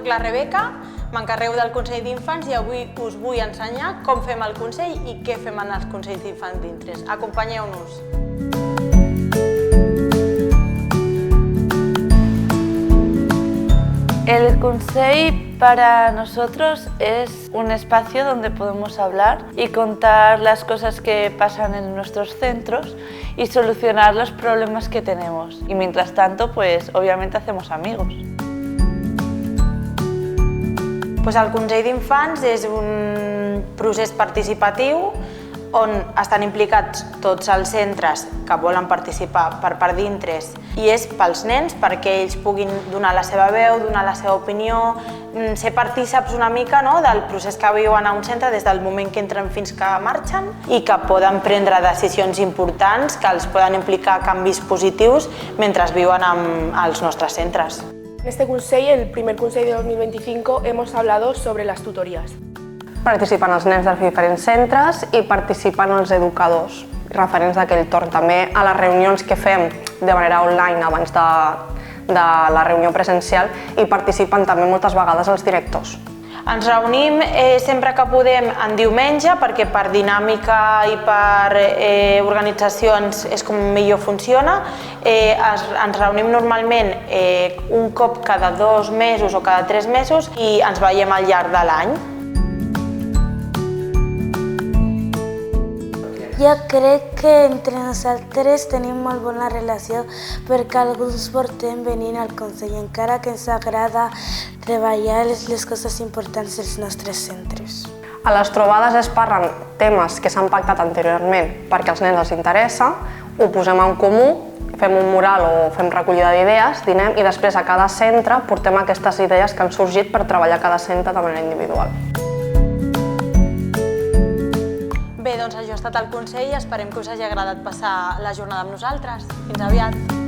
Soc la Rebeca, m'encarrego del Consell d'Infants i avui us vull ensenyar com fem el Consell i què fem en els Consells d'Infants d'Interès. Acompanyeu-nos! El Consell para nosotros es un espacio donde podemos hablar y contar las cosas que pasan en nuestros centros y solucionar los problemas que tenemos. Y mientras tanto, pues obviamente hacemos amigos. El Consell d'Infants és un procés participatiu on estan implicats tots els centres que volen participar per part d'Interès i és pels nens perquè ells puguin donar la seva veu, donar la seva opinió, ser partícips una mica del procés que viuen a un centre des del moment que entren fins que marxen i que poden prendre decisions importants que els poden implicar canvis positius mentre viuen als nostres centres. En este Consell, el primer Consell de 2025, hemos hablado sobre las tutorías. Participen els nens dels diferents centres i participen els educadors, referents d'aquell torn. També a les reunions que fem de manera online abans de la reunió presencial i participen també moltes vegades els directors. Ens reunim sempre que podem en diumenge perquè per dinàmica i per organitzacions és com millor funciona. Ens reunim normalment un cop cada 2 mesos o cada 3 mesos i ens veiem al llarg de l'any. Jo crec que entre nosaltres tenim molt bona relació perquè alguns portem venint al Consell, encara que ens agrada treballar les coses importants dels nostres centres. A les trobades es parlen temes que s'han pactat anteriorment perquè als nens els interessa, ho posem en comú, fem un mural o fem recollida d'idees, dinem i després a cada centre portem aquestes idees que han sorgit per treballar cada centre de manera individual. Bé, doncs això ha estat el Consell i esperem que us hagi agradat passar la jornada amb nosaltres. Fins aviat!